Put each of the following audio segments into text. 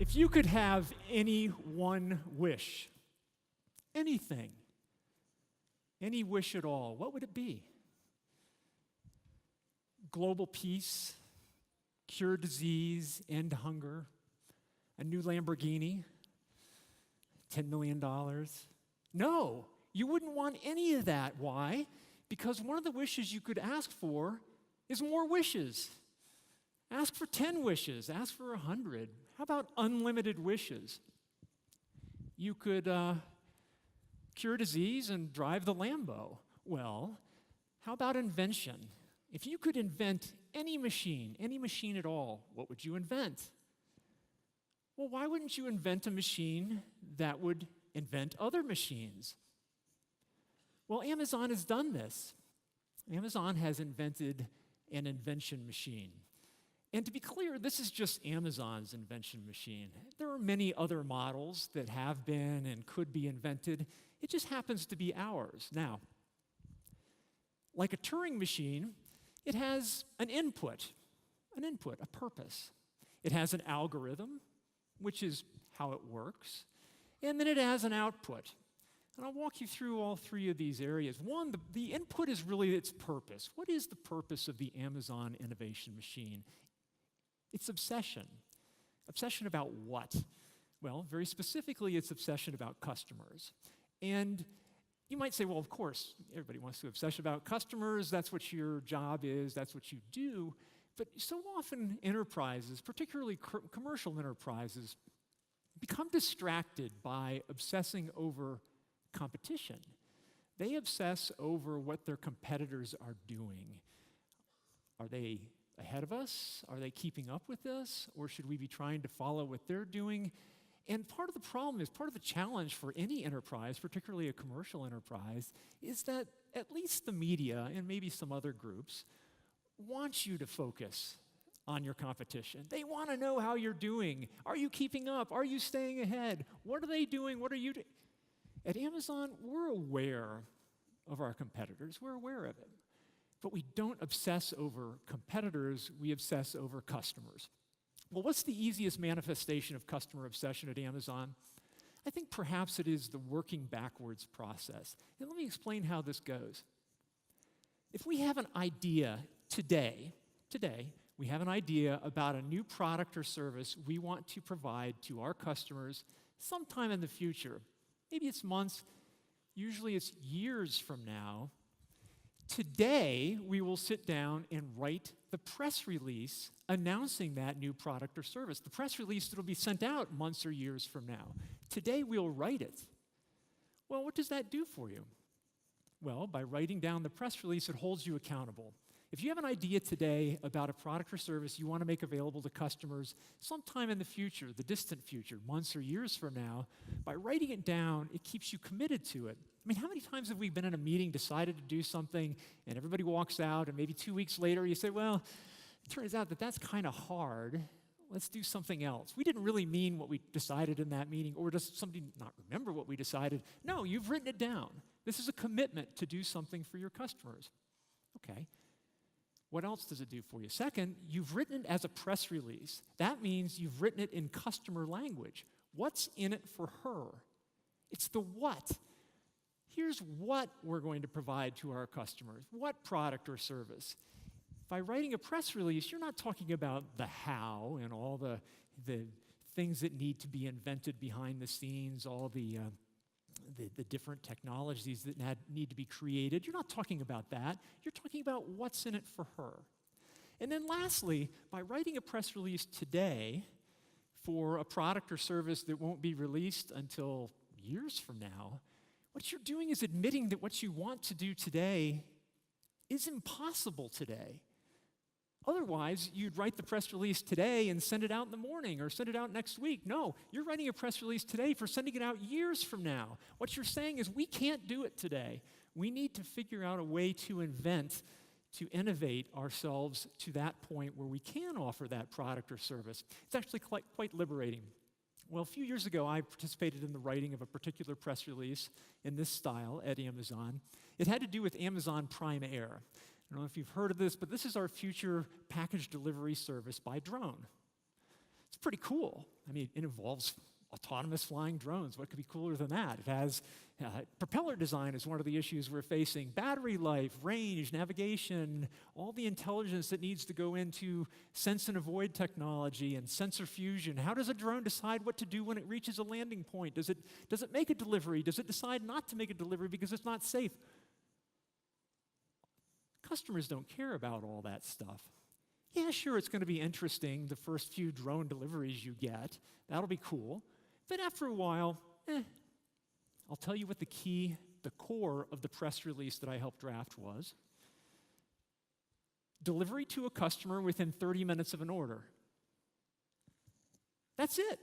If you could have any one wish, anything, any wish at all, what would it be? Global peace, cure disease, end hunger, a new Lamborghini, $10 million? No, you wouldn't want any of that. Why? Because one of the wishes you could ask for is more wishes. Ask for 10 wishes, ask for 100. How about unlimited wishes? You could cure disease and drive the Lambo. Well, how about invention? If you could invent any machine at all, what would you invent? Well, why wouldn't you invent a machine that would invent other machines? Well, Amazon has done this. Amazon has invented an invention machine. And to be clear, this is just Amazon's invention machine. There are many other models that have been and could be invented. It just happens to be ours. Now, like a Turing machine, it has an input, a purpose. It has an algorithm, which is how it works, and then it has an output. And I'll walk you through all three of these areas. One, the input is really its purpose. What is the purpose of the Amazon innovation machine? It's obsession. Obsession about what? Well, very specifically, it's obsession about customers. And you might say, well, of course, everybody wants to obsess about customers. That's what your job is. That's what you do. But so often enterprises, particularly commercial enterprises, become distracted by obsessing over competition. They obsess over what their competitors are doing. Are they ahead of us? Are they keeping up with us? Or should we be trying to follow what they're doing? And part of the problem is, part of the challenge for any enterprise, particularly a commercial enterprise, is that at least the media and maybe some other groups want you to focus on your competition. They want to know how you're doing. Are you keeping up? Are you staying ahead? What are they doing? What are you doing? At Amazon, we're aware of our competitors. We're aware of it. But we don't obsess over competitors, we obsess over customers. Well, what's the easiest manifestation of customer obsession at Amazon? I think perhaps it is the working backwards process. And let me explain how this goes. If we have an idea today, we have an idea about a new product or service we want to provide to our customers sometime in the future. Maybe it's months, usually it's years from now. Today, we will sit down and write the press release announcing that new product or service. The press release that will be sent out months or years from now. Today, we'll write it. Well, what does that do for you? Well, by writing down the press release, it holds you accountable. If you have an idea today about a product or service you want to make available to customers sometime in the future, the distant future, months or years from now, by writing it down, it keeps you committed to it. I mean, how many times have we been in a meeting, decided to do something, and everybody walks out, and maybe 2 weeks later you say, well, it turns out that that's kind of hard. Let's do something else. We didn't really mean what we decided in that meeting, or does somebody not remember what we decided? No, you've written it down. This is a commitment to do something for your customers. Okay. What else does it do for you? Second, you've written it as a press release. That means you've written it in customer language. What's in it for her? It's the what. Here's what we're going to provide to our customers. What product or service? By writing a press release, you're not talking about the how and all the things that need to be invented behind the scenes, all the different technologies that need to be created. You're not talking about that. You're talking about what's in it for her. And then lastly, by writing a press release today for a product or service that won't be released until years from now, what you're doing is admitting that what you want to do today is impossible today. Otherwise, you'd write the press release today and send it out in the morning or send it out next week. No, you're writing a press release today for sending it out years from now. What you're saying is we can't do it today. We need to figure out a way to invent, to innovate ourselves to that point where we can offer that product or service. It's actually quite liberating. Well, a few years ago, I participated in the writing of a particular press release in this style at Amazon. It had to do with Amazon Prime Air. I don't know if you've heard of this, but this is our future package delivery service by drone. It's pretty cool. I mean, it involves autonomous flying drones. What could be cooler than that? It has propeller design is one of the issues we're facing. Battery life, range, navigation, all the intelligence that needs to go into sense and avoid technology and sensor fusion. How does a drone decide what to do when it reaches a landing point? Does it make a delivery? Does it decide not to make a delivery because it's not safe? Customers don't care about all that stuff. Yeah, sure, it's going to be interesting the first few drone deliveries you get. That'll be cool. But after a while, I'll tell you what the core of the press release that I helped draft was. Delivery to a customer within 30 minutes of an order. That's it.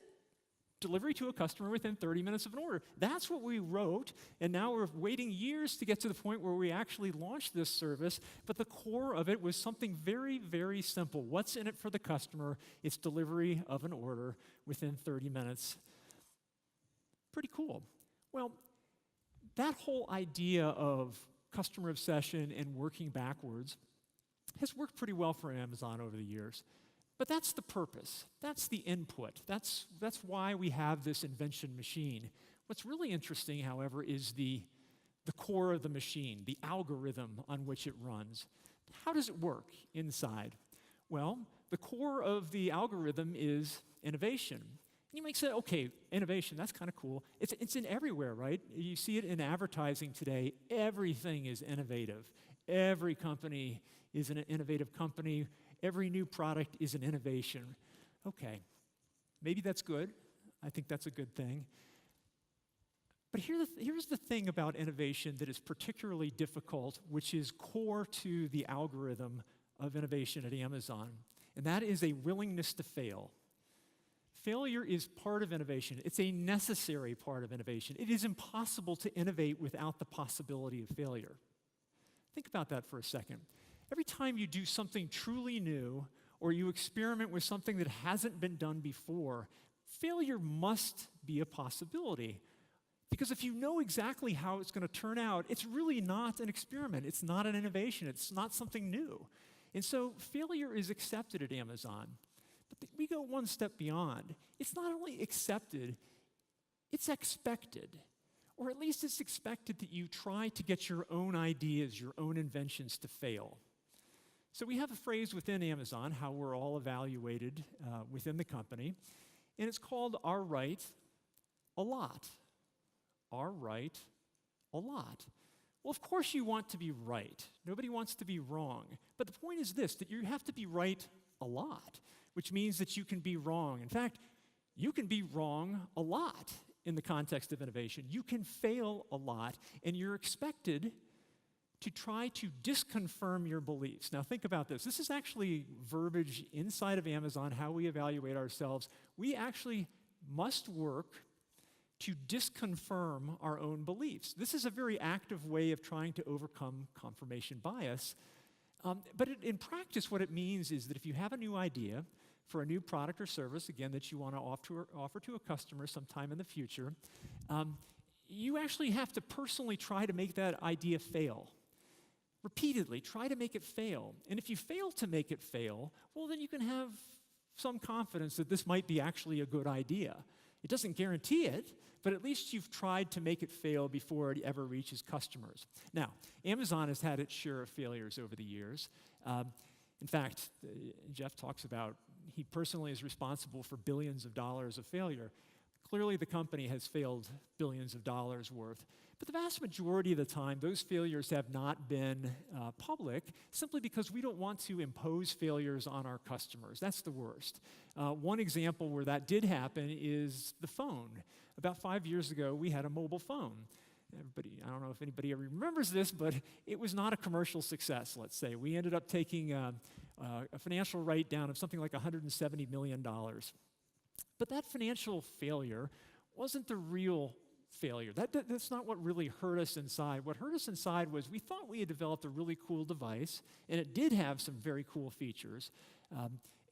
Delivery to a customer within 30 minutes of an order. That's what we wrote, and now we're waiting years to get to the point where we actually launched this service, but the core of it was something very, very simple. What's in it for the customer? It's delivery of an order within 30 minutes. Pretty cool. Well, that whole idea of customer obsession and working backwards has worked pretty well for Amazon over the years. But that's the purpose. That's the input. That's why we have this invention machine. What's really interesting, however, is the core of the machine, the algorithm on which it runs. How does it work inside? Well, the core of the algorithm is innovation. You might say, okay, innovation, that's kind of cool. It's in everywhere, right? You see it in advertising today. Everything is innovative. Every company is an innovative company. Every new product is an innovation. Okay, maybe that's good. I think that's a good thing. But here's the thing about innovation that is particularly difficult, which is core to the algorithm of innovation at Amazon, and that is a willingness to fail. Failure is part of innovation. It's a necessary part of innovation. It is impossible to innovate without the possibility of failure. Think about that for a second. Every time you do something truly new or you experiment with something that hasn't been done before, failure must be a possibility. Because if you know exactly how it's going to turn out, it's really not an experiment. It's not an innovation. It's not something new. And so failure is accepted at Amazon. But we go one step beyond. It's not only accepted, it's expected. Or at least it's expected that you try to get your own ideas, your own inventions to fail. So we have a phrase within Amazon, how we're all evaluated within the company, and it's called "our right a lot." Our right a lot. Well, of course you want to be right. Nobody wants to be wrong. But the point is this, that you have to be right a lot, which means that you can be wrong. In fact, you can be wrong a lot in the context of innovation. You can fail a lot, and you're expected to try to disconfirm your beliefs. Now think about this. This is actually verbiage inside of Amazon, how we evaluate ourselves. We actually must work to disconfirm our own beliefs. This is a very active way of trying to overcome confirmation bias. But in practice, what it means is that if you have a new idea for a new product or service, again, that you want to offer to a customer sometime in the future, you actually have to personally try to make that idea fail. Repeatedly, try to make it fail. And if you fail to make it fail, well, then you can have some confidence that this might be actually a good idea. It doesn't guarantee it, but at least you've tried to make it fail before it ever reaches customers. Now, Amazon has had its share of failures over the years. In fact, Jeff talks about he personally is responsible for billions of dollars of failure. Clearly, the company has failed billions of dollars worth. But the vast majority of the time, those failures have not been public, simply because we don't want to impose failures on our customers. That's the worst. One example where that did happen is the phone. About 5 years ago, we had a mobile phone. I don't know if anybody ever remembers this, but it was not a commercial success, let's say. We ended up taking a financial write-down of something like $170 million. But that financial failure wasn't the real failure. That's not what really hurt us inside. What hurt us inside was we thought we had developed a really cool device, and it did have some very cool features.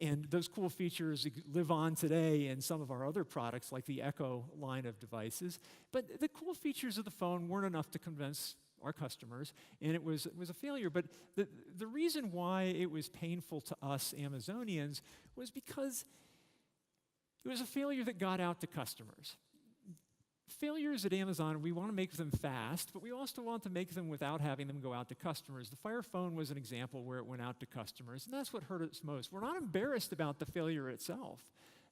And those cool features live on today in some of our other products, like the Echo line of devices. But the cool features of the phone weren't enough to convince our customers, and it was a failure. But the reason why it was painful to us Amazonians was because It was a failure that got out to customers. Failures at Amazon, we want to make them fast, but we also want to make them without having them go out to customers. The Fire Phone was an example where it went out to customers, and that's what hurt us most. We're not embarrassed about the failure itself.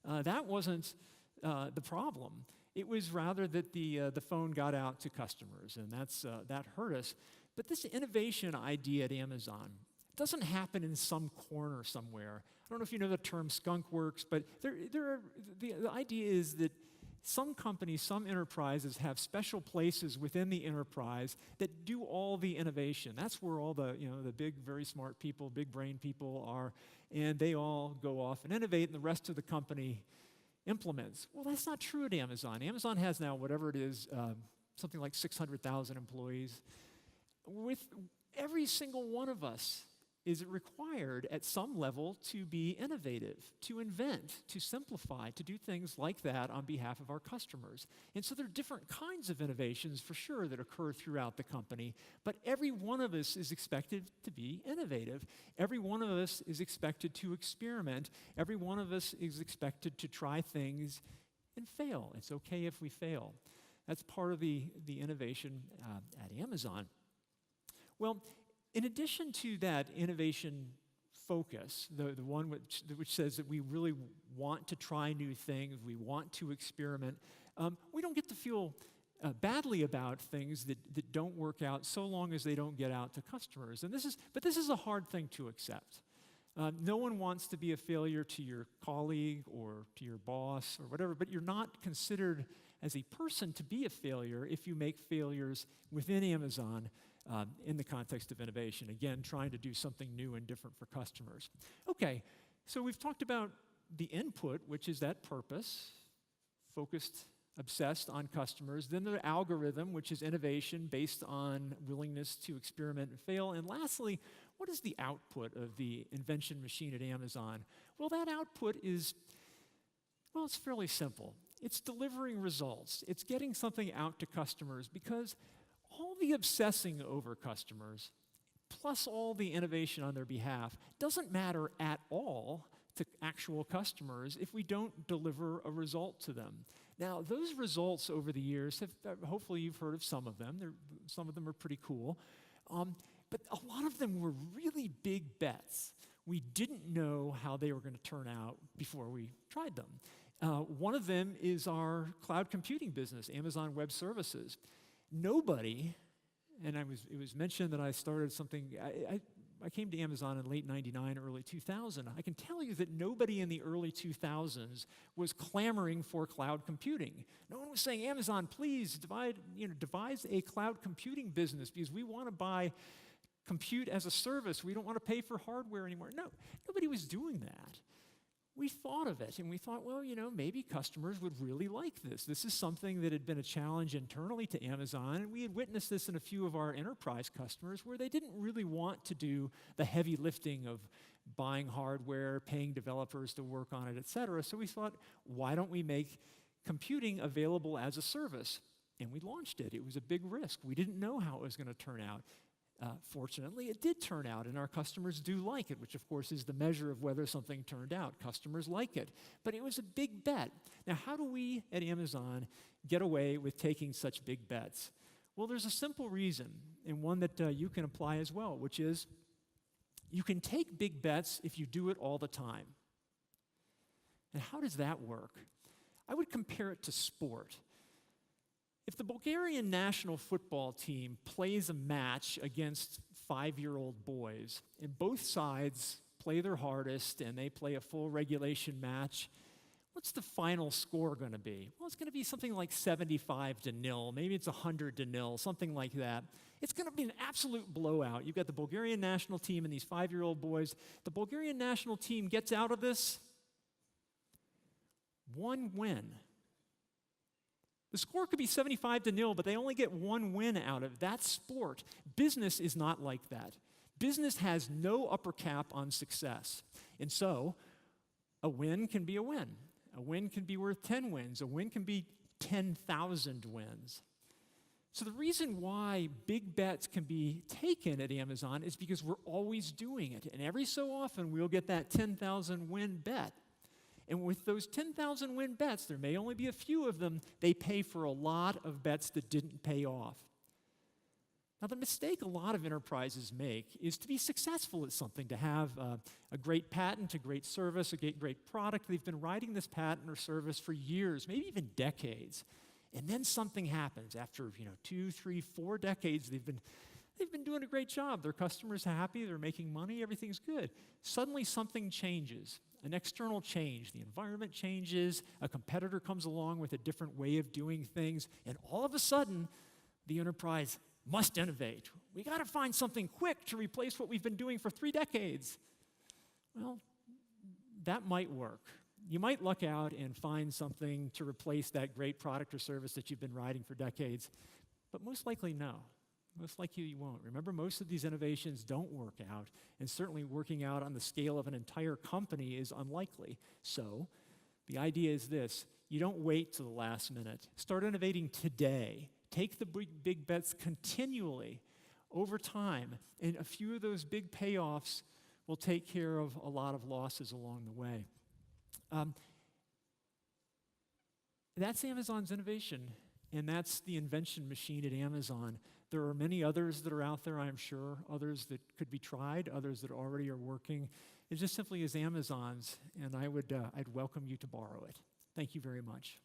That wasn't the problem. It was rather that the phone got out to customers, and that hurt us. But this innovation idea at Amazon doesn't happen in some corner somewhere. I don't know if you know the term skunk works, but the idea is that some companies, some enterprises have special places within the enterprise that do all the innovation. That's where all the big, very smart people, big brain people are, and they all go off and innovate, and the rest of the company implements. Well, that's not true at Amazon. Amazon has now, whatever it is, something like 600,000 employees. With every single one of us, is it required at some level to be innovative, to invent, to simplify, to do things like that on behalf of our customers. And so there are different kinds of innovations for sure that occur throughout the company, but every one of us is expected to be innovative. Every one of us is expected to experiment. Every one of us is expected to try things and fail. It's okay if we fail. That's part of the innovation at Amazon. Well, in addition to that innovation focus, the one which says that we really want to try new things, we want to experiment, we don't get to feel badly about things that don't work out so long as they don't get out to customers. But this is a hard thing to accept. No one wants to be a failure to your colleague or to your boss or whatever, but you're not considered as a person to be a failure if you make failures within Amazon in the context of innovation. Again, trying to do something new and different for customers. Okay, so we've talked about the input, which is that purpose, focused, obsessed on customers. Then the algorithm, which is innovation based on willingness to experiment and fail. And lastly, what is the output of the invention machine at Amazon? Well, that output is, it's fairly simple. It's delivering results. It's getting something out to customers, because all the obsessing over customers, plus all the innovation on their behalf, doesn't matter at all to actual customers if we don't deliver a result to them. Now, those results over the years hopefully you've heard of some of them. Some of them are pretty cool. But a lot of them were really big bets. We didn't know how they were going to turn out before we tried them. One of them is our cloud computing business, Amazon Web Services. Nobody, and it was mentioned that I started something, I came to Amazon in late 99, early 2000. I can tell you that nobody in the early 2000s was clamoring for cloud computing. No one was saying, Amazon, please devise a cloud computing business, because we want to buy compute as a service. We don't want to pay for hardware anymore. No, nobody was doing that. We thought of it, and we thought, maybe customers would really like this. This is something that had been a challenge internally to Amazon, and we had witnessed this in a few of our enterprise customers where they didn't really want to do the heavy lifting of buying hardware, paying developers to work on it, et cetera. So we thought, why don't we make computing available as a service? And we launched it. It was a big risk. We didn't know how it was going to turn out. Fortunately, it did turn out, and our customers do like it, which of course is the measure of whether something turned out. Customers like it. But it was a big bet. Now, how do we at Amazon get away with taking such big bets? Well, there's a simple reason, and one that you can apply as well, which is you can take big bets if you do it all the time. And how does that work? I would compare it to sport. If the Bulgarian national football team plays a match against 5-year-old boys, and both sides play their hardest and they play a full regulation match, what's the final score going to be? Well, it's going to be something like 75-0. Maybe it's 100-0, something like that. It's going to be an absolute blowout. You've got the Bulgarian national team and these 5-year-old boys. The Bulgarian national team gets out of this one win. The score could be 75-0, but they only get one win out of it. That's sport. Business is not like that. Business has no upper cap on success. And so, a win can be a win. A win can be worth 10 wins. A win can be 10,000 wins. So the reason why big bets can be taken at Amazon is because we're always doing it. And every so often, we'll get that 10,000 win bet. And with those 10,000 win bets, there may only be a few of them, they pay for a lot of bets that didn't pay off. Now, the mistake a lot of enterprises make is to be successful at something, to have a great patent, a great service, a great product. They've been writing this patent or service for years, maybe even decades. And then something happens. After 2, 3, 4 decades, they've been doing a great job. Their customers are happy, they're making money, everything's good. Suddenly something changes, an external change. The environment changes, a competitor comes along with a different way of doing things, and all of a sudden, the enterprise must innovate. We got to find something quick to replace what we've been doing for 3 decades. Well, that might work. You might luck out and find something to replace that great product or service that you've been riding for decades, but most likely no. Most likely you won't. Remember, most of these innovations don't work out, and certainly working out on the scale of an entire company is unlikely. So, the idea is this: you don't wait till the last minute. Start innovating today. Take the big bets continually over time, and a few of those big payoffs will take care of a lot of losses along the way. That's Amazon's innovation, and that's the invention machine at Amazon. There are many others that are out there, I'm sure, others that could be tried, others that already are working. It just simply is Amazon's, and I'd welcome you to borrow it. Thank you very much.